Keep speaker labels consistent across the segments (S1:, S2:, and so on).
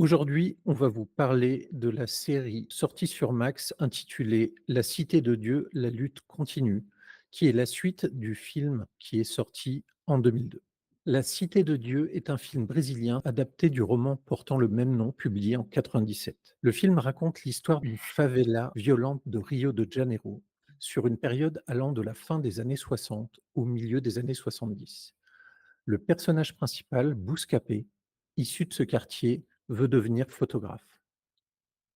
S1: Aujourd'hui, on va vous parler de la série sortie sur Max intitulée La Cité de Dieu, la lutte continue, qui est la suite du film qui est sorti en 2002. La Cité de Dieu est un film brésilien adapté du roman portant le même nom publié en 97. Le film raconte l'histoire d'une favela violente de Rio de Janeiro sur une période allant de la fin des années 60 au milieu des années 70. Le personnage principal, Bouscapé, issu de ce quartier, veut devenir photographe.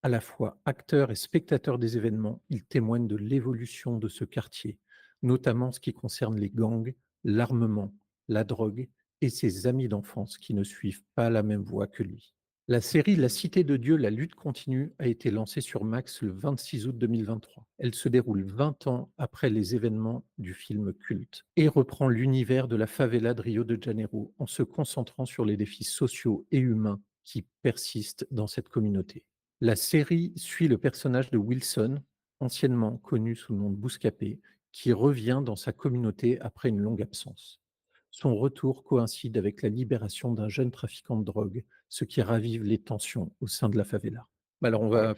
S1: À la fois acteur et spectateur des événements, il témoigne de l'évolution de ce quartier, notamment en ce qui concerne les gangs, l'armement, la drogue et ses amis d'enfance qui ne suivent pas la même voie que lui. La série La Cité de Dieu, la lutte continue a été lancée sur Max le 26 août 2023. Elle se déroule 20 ans après les événements du film culte et reprend l'univers de la favela de Rio de Janeiro en se concentrant sur les défis sociaux et humains qui persistent dans cette communauté. La série suit le personnage de Wilson, anciennement connu sous le nom de Bouscapé, qui revient dans sa communauté après une longue absence. Son retour coïncide avec la libération d'un jeune trafiquant de drogue, ce qui ravive les tensions au sein de la favela. Alors
S2: Ouais,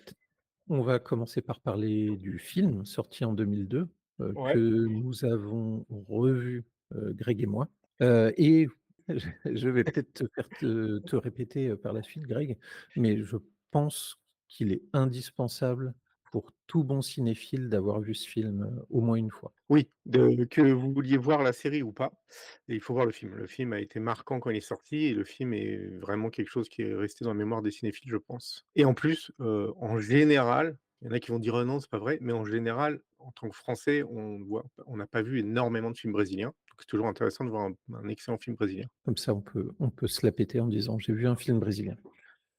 S1: on va commencer par parler du film sorti en 2002, que
S2: ouais.
S1: nous avons revu, Greg et moi. Et je vais peut-être te faire te répéter, par la suite, Greg, mais je pense qu'il est indispensable pour tout bon cinéphile d'avoir vu ce film, au moins une fois.
S2: Oui, de que vous vouliez voir la série ou pas, et il faut voir le film. Le film a été marquant quand il est sorti et le film est vraiment quelque chose qui est resté dans la mémoire des cinéphiles, je pense. Et en plus, en général, il y en a qui vont dire: «Non, c'est pas vrai», mais en général, en tant que Français, on n'a pas vu énormément de films brésiliens, donc c'est toujours intéressant de voir un excellent film brésilien.
S1: Comme ça, on peut se la péter en disant: «J'ai vu un film brésilien».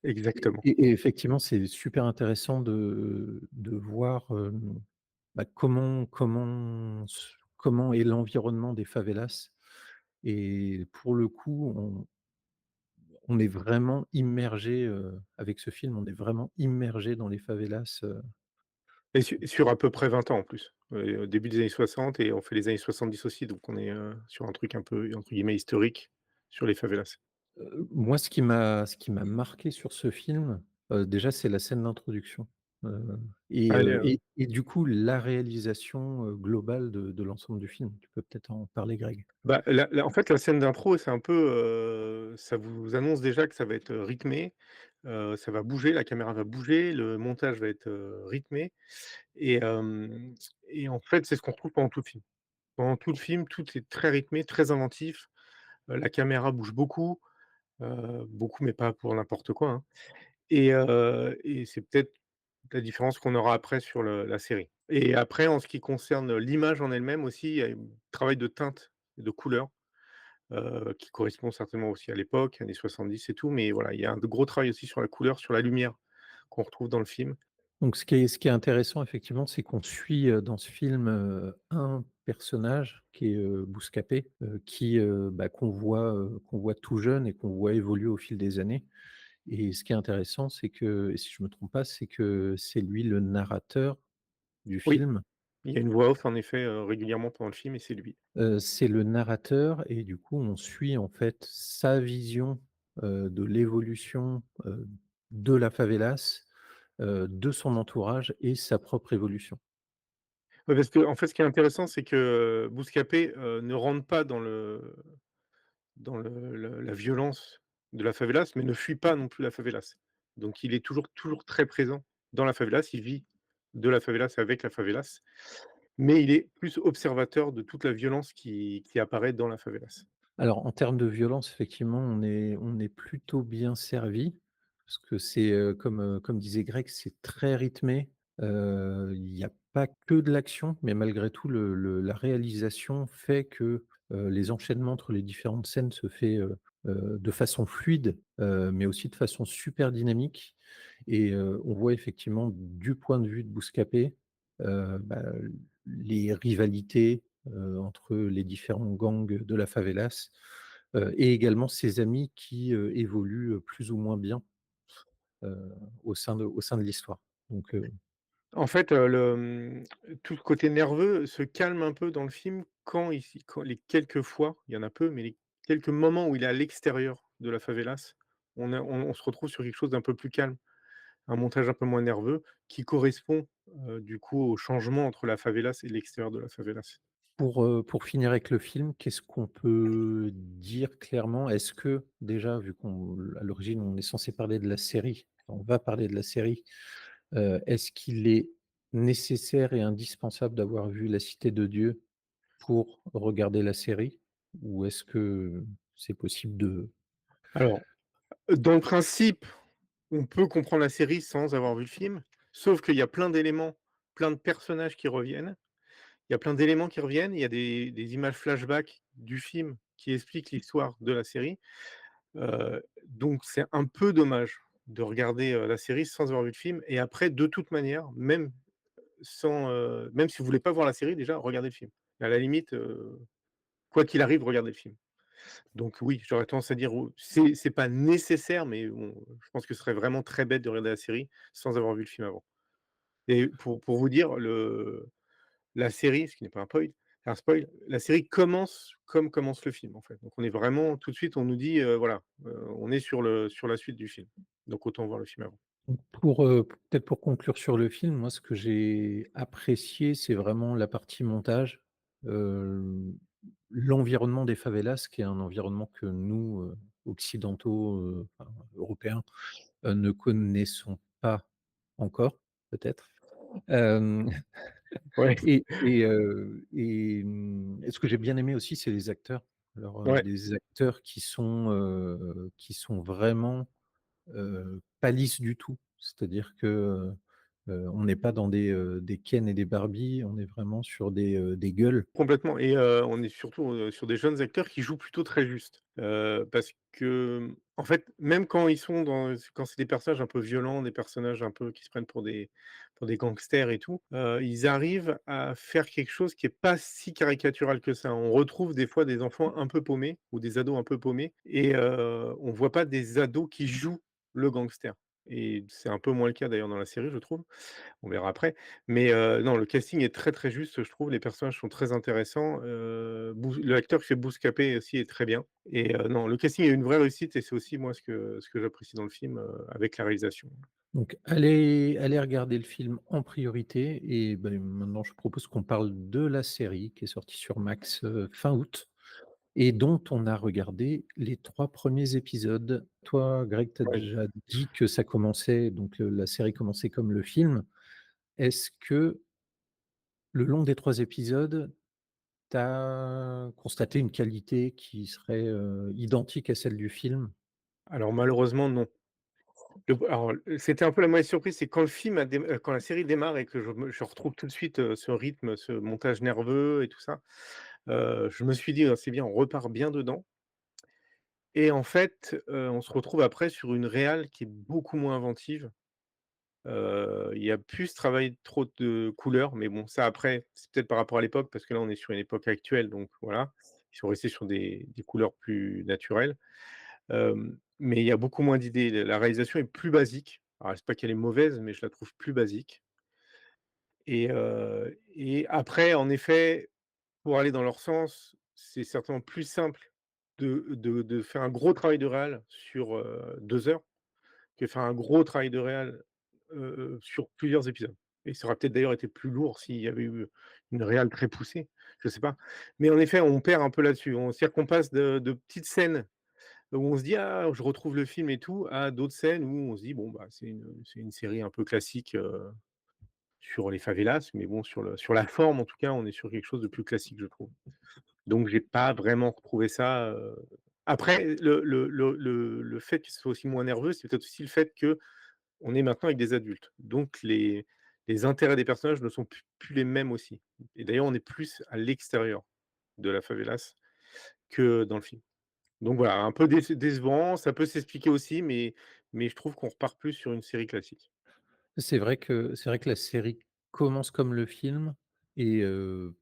S2: Exactement.
S1: Et effectivement, c'est super intéressant de voir, bah, comment est l'environnement des favelas et pour le coup, on est vraiment immergé, avec ce film, on est vraiment immergé dans les favelas,
S2: Et sur à peu près 20 ans en plus. Au début des années 60 et on fait les années 70 aussi, donc on est, sur un truc un peu, entre guillemets, «historique» sur les favelas.
S1: Moi, ce qui m'a marqué sur ce film, déjà, c'est la scène d'introduction, heu
S2: Allez,
S1: et du coup, la réalisation, globale de l'ensemble du film. Tu peux peut-être en parler, Greg?
S2: bah, la en fait, la scène d'intro, c'est un peu, ça vous annonce déjà que ça va être, rythmé, ça va bouger, la caméra va bouger, le montage va être, rythmé et en fait, c'est ce qu'on retrouve pendant tout le film. Pendant tout le film, tout est très rythmé, très inventif, la caméra bouge beaucoup, beaucoup, mais pas pour n'importe quoi, hein et c'est peut-être la différence qu'on aura après sur la série et après, en ce qui concerne l'image en elle-même aussi, il y a un travail de teinte et de couleur. Qui correspond certainement aussi à l'époque, années 70 et tout, mais voilà, il y a un gros travail aussi sur la couleur, sur la lumière qu'on retrouve dans le film.
S1: Donc ce qui est intéressant effectivement, c'est qu'on suit, dans ce film, un personnage qui est, Bouscapé, qui, bah, qu'on voit tout jeune et qu'on voit évoluer au fil des années et ce qui est intéressant, c'est que et si je me trompe pas, c'est que c'est lui le narrateur du
S2: Oui,
S1: film.
S2: il y a une voix off en effet, régulièrement pendant le film et c'est lui.
S1: C'est le narrateur et du coup, on suit en fait sa vision, de l'évolution, de la favelas, de son entourage et sa propre évolution.
S2: Ouais, parce qu'en fait, ce qui est intéressant, c'est que Bouscapé, ne rentre pas dans la violence de la favelas, mais ne fuit pas non plus la favelas. Donc il est toujours très présent dans la favelas, il vit de la favelas avec la favelas, mais il est plus observateur de toute la violence qui apparaît dans la favelas.
S1: Alors en termes de violence, effectivement, on est plutôt bien servi parce que c'est, comme disait Greg, c'est très rythmé. Il y a pas que de l'action, mais malgré tout la réalisation fait que, les enchaînements entre les différentes scènes se fait, de façon fluide, mais aussi de façon super dynamique et on voit effectivement du point de vue de Bouscapé, bah, les rivalités, entre les différents gangs de la favelas, et également ses amis qui, évoluent, plus ou moins bien, au sein de l'histoire. Donc
S2: En fait, tout le côté nerveux se calme un peu dans le film quand les quelques fois, il y en a peu, mais les quelques moments où il est à l'extérieur de la favelas, On se retrouve sur quelque chose d'un peu plus calme, un montage un peu moins nerveux qui correspond, du coup au changement entre la favelas et l'extérieur de la favelas.
S1: Pour finir avec le film, qu'est-ce qu'on peut dire clairement? Est-ce que déjà, vu qu'on à l'origine, on est censé parler de la série, on va parler de la série, est-ce qu'il est nécessaire et indispensable d'avoir vu La Cité de Dieu pour regarder la série? Ou est-ce que c'est possible de
S2: Alors, dans le principe, on peut comprendre la série sans avoir vu le film, sauf qu'il y a plein d'éléments, plein de personnages qui reviennent. Il y a plein d'éléments qui reviennent, il y a des images flashback du film qui expliquent l'histoire de la série, donc c'est un peu dommage de regarder, la série sans avoir vu le film et après de toute manière, même si vous voulez pas voir la série déjà, regardez le film. À la limite, quoi qu'il arrive, regardez le film. Donc oui, j'aurais tendance à dire ou c'est pas nécessaire, mais bon, je pense que ce serait vraiment très bête de regarder la série sans avoir vu le film avant et pour vous dire la série, ce qui n'est pas un spoil, la série commence comme commence le film, en fait. Donc on est vraiment tout de suite, on nous dit, voilà, on est sur la suite du film. Donc autant voir le film avant.
S1: peut-être pour conclure sur le film, moi, ce que j'ai apprécié, c'est vraiment la partie montage, heu, l'environnement des favelas, qui est un environnement que nous, occidentaux, enfin européens, ne connaissons pas encore, peut-être. Hem
S2: Ouais,
S1: et ce que j'ai bien aimé aussi, c'est les acteurs. Alors,
S2: ouais,
S1: des acteurs qui sont vraiment, pas lisses du tout. C'est-à-dire que, on n'est pas dans des Ken et des Barbie, on est vraiment sur des gueules.
S2: complètement et on est surtout, sur des jeunes acteurs qui jouent plutôt très juste. Parce que, en fait, même quand ils sont quand c'est des personnages un peu violents, des personnages un peu qui se prennent pour des gangsters et tout, ils arrivent à faire quelque chose qui est pas si caricatural que ça. On retrouve des fois des enfants un peu paumés ou des ados un peu paumés et on voit pas des ados qui jouent le gangster et c'est un peu moins le cas d'ailleurs dans la série, je trouve. On verra après. Mais non, le casting est très, très juste, je trouve. Les personnages sont très intéressants. Bous L'acteur qui fait Bouscapé aussi est très bien et non, le casting est une vraie réussite et c'est aussi moi ce que j'apprécie dans le film, avec la réalisation.
S1: Donc allez regarder le film en priorité et ben, maintenant je propose qu'on parle de la série qui est sortie sur Max, fin août. Et dont on a regardé les 3 premiers épisodes. Toi, Greg, tu as
S2: Ouais.
S1: déjà dit que ça commençait donc la série commençait comme le film. Est-ce que le long des 3 épisodes, tu as constaté une qualité qui serait, identique à celle du film?
S2: Alors malheureusement, non. C'était un peu la mauvaise surprise, c'est quand le film a dém quand la série démarre et que je retrouve tout de suite, ce rythme, ce montage nerveux et tout ça, je me suis dit: C'est bien, on repart bien dedans» et en fait, on se retrouve après sur une réal qui est beaucoup moins inventive. Il y a plus ce travail trop de couleurs, mais bon, ça après, c'est peut-être par rapport à l'époque, parce que là, on est sur une époque actuelle, donc voilà. Ils sont restés sur des couleurs plus naturelles. Mais il y a beaucoup moins d'idées. La réalisation est plus basique. Alors, c'est pas qu'elle est mauvaise, mais je la trouve plus basique et après, en effet, pour aller dans leur sens, c'est certainement plus simple de faire un gros travail de réal sur, 2 heures que faire un gros travail de réal, sur plusieurs épisodes et ça aurait peut-être d'ailleurs été plus lourd s'il y avait eu une réal très poussée, je sais pas. Mais en effet, on perd un peu là-dessus. C'est-à-dire qu'on passe de petites scènes où on se dit: «Ah, je retrouve le film et tout», à d'autres scènes où on se dit: «Bon, bah, c'est une série un peu classique, sur les favelas», mais bon, sur la forme, en tout cas, on est sur quelque chose de plus classique, je trouve. Donc j'ai pas vraiment retrouvé ça, après le fait que ce soit aussi moins nerveux, c'est peut-être aussi le fait que on est maintenant avec des adultes, donc les intérêts des personnages ne sont plus les mêmes aussi et d'ailleurs, on est plus à l'extérieur de la favelas que dans le film. Donc voilà, un peu décevant, ça peut s'expliquer aussi, mais je trouve qu'on repart plus sur une série classique.
S1: C'est vrai que la série commence comme le film et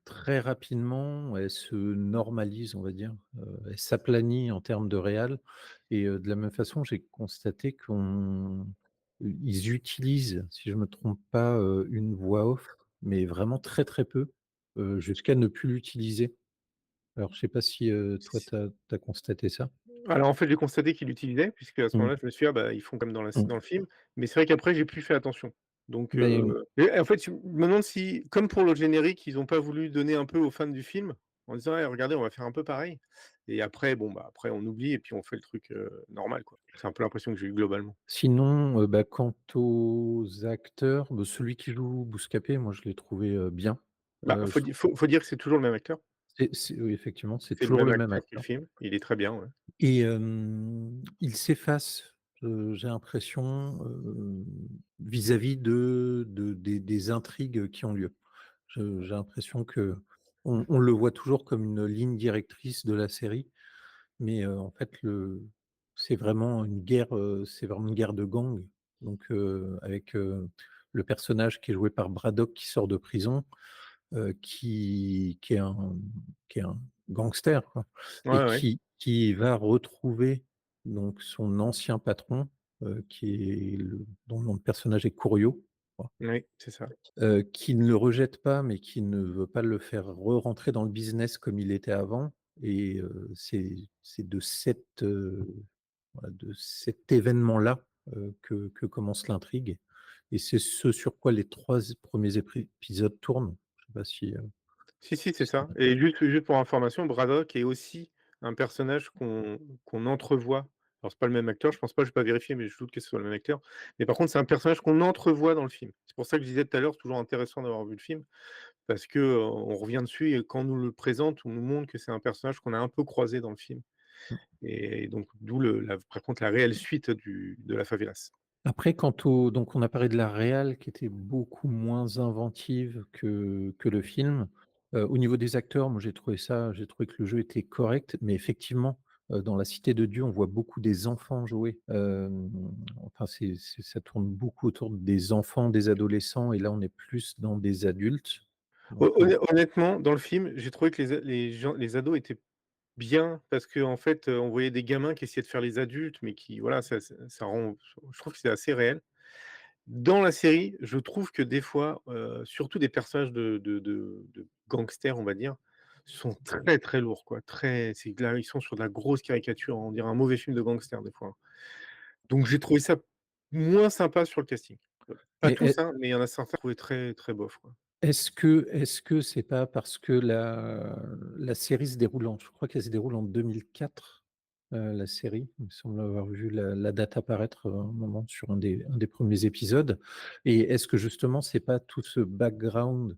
S1: très rapidement, elle se normalise, on va dire, elle s'aplanit en termes de réal et de la même façon, j'ai constaté ils utilisent, si je me trompe pas, une voix off, mais vraiment très, très peu, jusqu'à ne plus l'utiliser. Alors je sais pas si, toi tu as constaté ça?
S2: Alors, en fait, j'ai constaté qu'il l'utilisait puisque à ce
S1: Mmh.
S2: moment-là, je me suis dit: «Ah bah, ils font comme
S1: Mmh.
S2: dans le film». Mais c'est vrai qu'après, j'ai plus fait attention. Donc
S1: Mais
S2: et en fait, je me demande si, comme pour le générique, ils ont pas voulu donner un peu aux fans du film en disant: «Ouais, regardez, on va faire un peu pareil» et après, bon, bah, après on oublie et puis on fait le truc, normal, quoi. C'est un peu l'impression que j'ai eu globalement.
S1: sinon, bah, quant aux acteurs, bah, celui qui joue Bouscapé, moi je l'ai trouvé, bien.
S2: Bah,
S1: Je
S2: faut dire que c'est toujours le même acteur.
S1: c'est oui, effectivement, c'est
S2: C'est le
S1: toujours
S2: même
S1: le même
S2: acteur qui le
S1: acteur
S2: filme. Il est très bien, ouais.
S1: et il s'efface, j'ai l'impression, vis-à-vis des intrigues qui ont lieu. J'ai l'impression qu'on le voit toujours comme une ligne directrice de la série, mais en fait, c'est vraiment une guerre de gangs, donc avec, le personnage qui est joué par Braddock qui sort de prison, qui est un gangster, quoi et
S2: Ouais, ouais.
S1: qui va retrouver donc son ancien patron, qui est le dont le nom de personnage est Corio,
S2: Oui, c'est ça.
S1: qui ne le rejette pas, mais qui ne veut pas le faire rentrer dans le business comme il était avant et c'est de cet événement-là, que commence l'intrigue et c'est ce sur quoi les 3 premiers épisodes tournent. Je sais pas si,
S2: Si, si, c'est
S1: si
S2: ça et juste pour information, Braddock est aussi un personnage qu'on entrevoit. Alors c'est pas le même acteur, je pense pas, j'ai pas vérifié, mais je doute que ce soit le même acteur. Mais par contre, c'est un personnage qu'on entrevoit dans le film. C'est pour ça que je disais tout à l'heure, c'est toujours intéressant d'avoir vu le film parce que, on revient dessus et quand on nous le présente, on nous montre que c'est un personnage qu'on a un peu croisé dans le film et donc d'où le la par contre la réelle suite de la favelas.
S1: après quant au donc on a parlé de la réal qui était beaucoup moins inventive que le film. Au niveau des acteurs, moi j'ai trouvé que le jeu était correct, mais effectivement, dans La Cité de Dieu, on voit beaucoup des enfants jouer. Enfin ça tourne beaucoup autour des enfants, des adolescents et là on est plus dans des adultes. Donc
S2: Honnêtement, dans le film, j'ai trouvé que les ados étaient bien parce qu'en fait, on voyait des gamins qui essayaient de faire les adultes, mais qui voilà, ça rend je trouve que c'est assez réel. Dans la série, je trouve que des fois, surtout des personnages de gangsters, on va dire, sont très, très lourds, quoi. Très c'est de la Ils sont sur de la grosse caricature, on dirait un mauvais film de gangster, des fois, hein. Donc j'ai trouvé ça moins sympa sur le casting. Pas
S1: mais
S2: tous, hein, mais il y en a certains que j'ai trouvé très, très bof, quoi.
S1: est-ce que c'est pas parce que la série se déroule en je crois qu'elle se déroule en 2004, la série. Il me semble avoir vu la date apparaître, un moment sur un des premiers épisodes et est-ce que justement c'est pas tout ce background,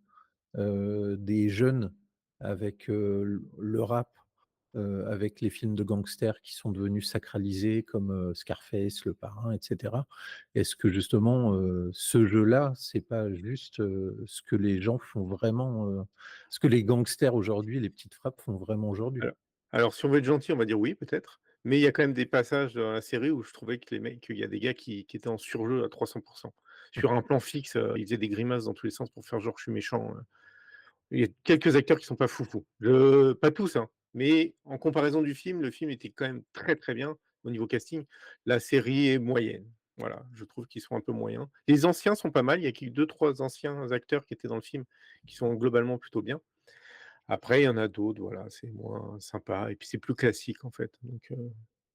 S1: des jeunes avec, le rap, avec les films de gangsters qui sont devenus sacralisés comme, Scarface, Le Parrain et cetera. Est-ce que justement, ce jeu-là, c'est pas juste, ce que les gens font vraiment, ce que les gangsters aujourd'hui, les petites frappes font vraiment aujourd'hui?
S2: Alors alors si on veut être gentil, on va dire oui, peut-être, mais il y a quand même des passages dans la série où je trouvais que les mecs qu'il y a des gars qui étaient en surjeu à 300. Sur un plan fixe, ils faisaient des grimaces dans tous les sens pour faire genre: «Je suis méchant», Il y a quelques acteurs qui sont pas foufou. Pas tous, hein, mais en comparaison du film, le film était quand même très, très bien au niveau casting. La série est moyenne. Voilà, je trouve qu'ils sont un peu moyens. Les anciens sont pas mal, il y a que 2-3 anciens acteurs qui étaient dans le film, qui sont globalement plutôt bien. Après, il y en a d'autres, voilà, c'est moins sympa et puis c'est plus classique, en fait,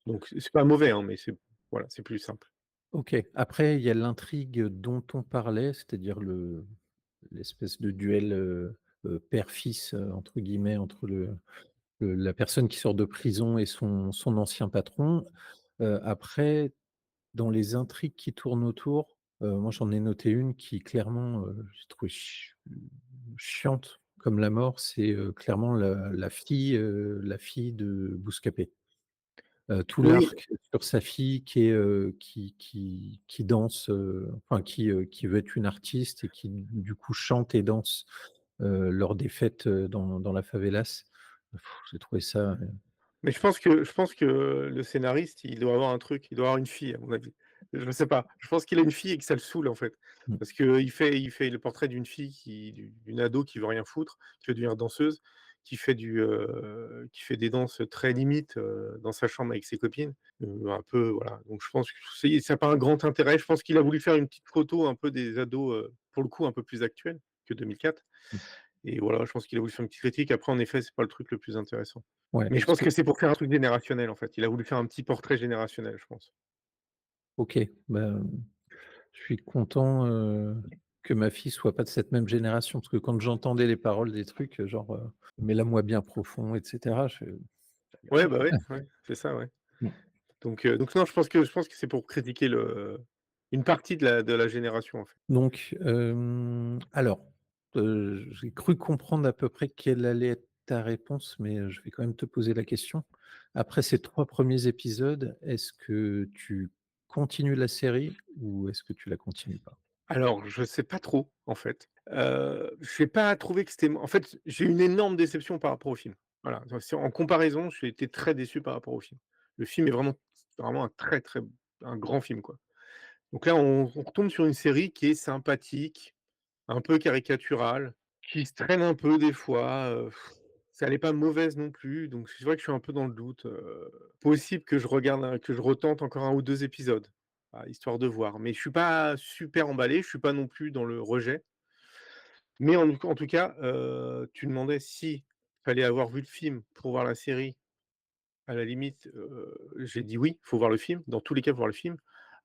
S2: donc c'est pas mauvais, hein, mais voilà, c'est plus simple.
S1: OK. Après, il y a l'intrigue dont on parlait, c'est-à-dire l'espèce de duel, «père-fils», entre guillemets, entre la personne qui sort de prison et son ancien patron. Après, dans les intrigues qui tournent autour, moi j'en ai noté une qui clairement, j'ai trouvé chiante comme la mort, c'est, clairement la fille de Bouscapé. Tout
S2: Oui,
S1: l'arc sur sa fille qui est, qui danse, enfin qui veut être une artiste et qui du coup chante et danse, lors des fêtes, dans la favelas. J'ai trouvé ça,
S2: mais je pense que le scénariste, il doit avoir un truc, il doit avoir une fille, à mon avis. Je sais pas, je pense qu'il a une fille et que ça le saoule, en fait.
S1: mmh,
S2: Parce qu'il fait le portrait d'une fille d'une ado qui veut rien foutre, qui veut devenir danseuse, qui fait des danses très limites, dans sa chambre avec ses copines, un peu voilà. Donc je pense que ça a pas un grand intérêt. Je pense qu'il a voulu faire une petite photo un peu des ados, pour le coup un peu plus actuels que 2004.
S1: mmh.
S2: et voilà, je pense qu'il a voulu faire une petite critique. Après, en effet, c'est pas le truc le plus intéressant.
S1: Ouais,
S2: Mais je
S1: parce
S2: pense
S1: que
S2: que c'est pour faire un truc générationnel, en fait. Il a voulu faire un petit portrait générationnel, je pense.
S1: OK, bah, je suis content, que ma fille soit pas de cette même génération, parce que quand j'entendais les paroles des trucs, genre, «Mets-la moi bien profond» et cetera, je
S2: Ouais, bah, ouais, ouais, c'est ça, ouais.
S1: mmh,
S2: Donc non, je pense que c'est pour critiquer une partie de la génération, en fait.
S1: donc alors, j'ai cru comprendre à peu près quelle allait être ta réponse, mais je vais quand même te poser la question. Après ces 3 premiers épisodes, est-ce que tu continues la série ou est-ce que tu la continues pas?
S2: Alors, je sais pas trop, en fait. J'ai pas trouvé que c'était en fait, j'ai eu une énorme déception par rapport au film. Voilà, donc si en comparaison, j'ai été très déçu par rapport au film. Le film est vraiment un très, très un grand film, quoi. Donc là, on retombe sur une série qui est sympathique, un peu caricaturale, qui se traîne un peu des fois, elle est pas mauvaise non plus, donc c'est vrai que je suis un peu dans le doute, possible que que je retente encore un ou 2 épisodes, histoire de voir. Mais je suis pas super emballé, je suis pas non plus dans le rejet. Mais en tout cas, tu demandais si fallait avoir vu le film pour voir la série. À la limite, j'ai dit: «Oui, il faut voir le film, dans tous les cas, faut voir le film».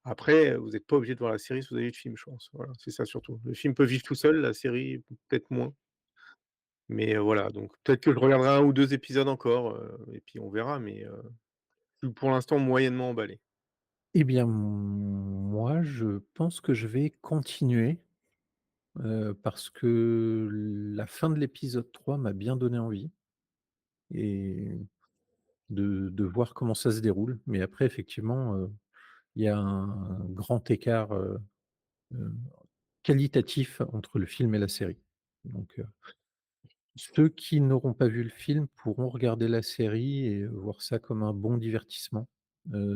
S2: Après, vous êtes pas obligé de voir la série si vous avez vu le film, je pense. Voilà, c'est ça surtout. Le film peut vivre tout seul, la série peut-être moins. Mais voilà, donc peut-être que je regarderai un ou 2 épisodes encore, et puis on verra, mais je suis pour l'instant moyennement emballé.
S1: Eh bien, moi, je pense que je vais continuer, parce que la fin de l'épisode 3 m'a bien donné envie et de voir comment ça se déroule. Mais après effectivement, il y a un grand écart, heu, qualitatif entre le film et la série. Donc, ceux qui n'auront pas vu le film pourront regarder la série et voir ça comme un bon divertissement.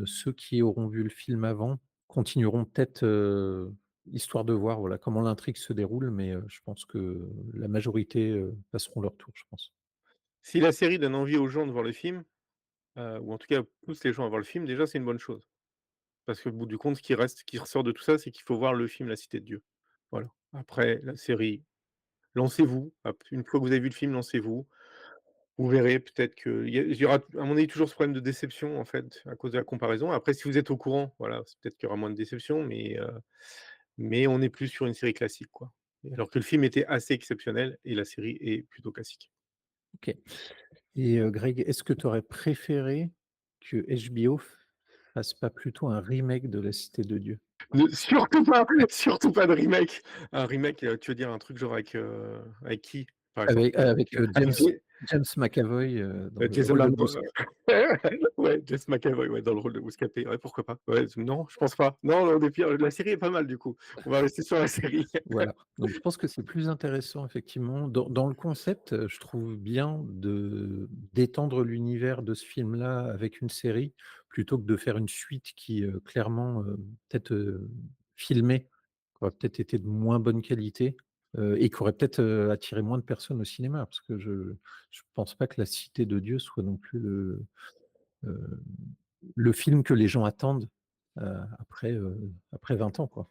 S1: Ceux qui auront vu le film avant continueront peut-être, histoire de voir, voilà, comment l'intrigue se déroule, mais, je pense que la majorité, passeront leur tour, je pense.
S2: Si la série donne envie aux gens de voir le film, ou en tout cas pousse les gens à voir le film, déjà c'est une bonne chose. Parce qu'au bout du compte, ce qui ressort de tout ça, c'est qu'il faut voir le film La Cité de Dieu. Voilà. Après la série, lancez-vous, hop, une fois que vous avez vu le film, lancez-vous. Vous verrez peut-être qu'il y aura à mon avis toujours ce problème de déception en fait, à cause de la comparaison. Après si vous êtes au courant, voilà, c'est peut-être qu'il y aura moins de déception, mais on est plus sur une série classique, quoi. Et alors que le film était assez exceptionnel et la série est plutôt classique.
S1: OK. Et Greg, est-ce que tu aurais préféré que HBO fasse pas plutôt un remake de La Cité de Dieu?
S2: Ne surtout pas, surtout pas de remake. Un remake, tu veux dire un truc genre avec qui, par exemple?
S1: Avec,
S2: Avec
S1: James McAvoy, dans le
S2: Jason
S1: rôle de
S2: Momoa,
S1: Bouscap.
S2: ouais, James McAvoy, ouais, dans le rôle de Bouscapé, ouais, pourquoi pas. Ouais, non, je pense pas. Non, non, des pires la série est pas mal du coup. On va rester sur la série.
S1: Voilà, donc je pense que c'est plus intéressant effectivement. Dans le concept, je trouve bien de d'étendre l'univers de ce film-là avec une série, plutôt que de faire une suite qui, clairement, peut-être, filmée, qui aurait peut-être été de moins bonne qualité, et qui aurait peut-être, attiré moins de personnes au cinéma. Parce que je pense pas que La Cité de Dieu soit non plus heu, le film que les gens attendent, après 20 ans, quoi.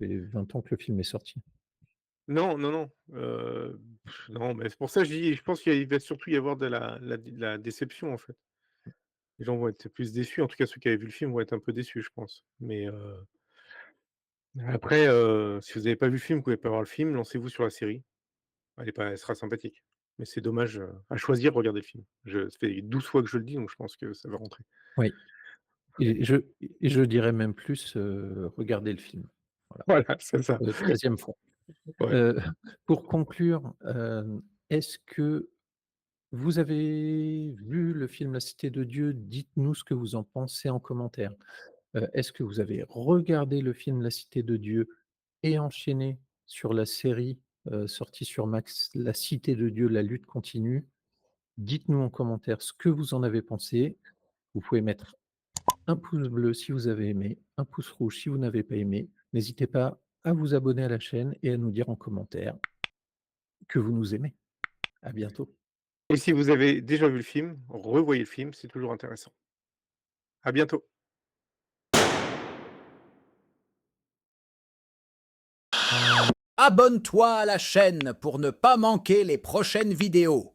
S1: Ça fait 20 ans que le film est sorti.
S2: Non, non, non, non, mais c'est pour ça que je dis, je pense qu'il va surtout y avoir de la déception, en fait. Les gens vont être plus déçus, en tout cas ceux qui avaient vu le film vont être un peu déçus, je pense. Mais, après, si vous avez pas vu le film, vous pouvez pas voir le film, lancez-vous sur la série. Elle sera sympathique. Mais c'est dommage, à choisir, regardez le film. Ça fait 12 fois que je le dis, donc je pense que ça va rentrer.
S1: Oui. Et je dirais même plus, regardez le film. Voilà,
S2: Voilà, c'est ça.
S1: 13e fois.
S2: Ouais.
S1: Heu, pour conclure, est-ce que vous avez vu le film La Cité de Dieu? Dites-nous ce que vous en pensez en commentaire. Est-ce que vous avez regardé le film La Cité de Dieu et enchaîné sur la série, sortie sur Max, La Cité de Dieu, la lutte continue? Dites-nous en commentaire ce que vous en avez pensé. Vous pouvez mettre un pouce bleu si vous avez aimé, un pouce rouge si vous n'avez pas aimé. N'hésitez pas à vous abonner à la chaîne et à nous dire en commentaire que vous nous aimez. À bientôt.
S2: Et si vous avez déjà vu le film, revoyez le film, c'est toujours intéressant. À bientôt.
S3: Abonne-toi à la chaîne pour ne pas manquer les prochaines vidéos.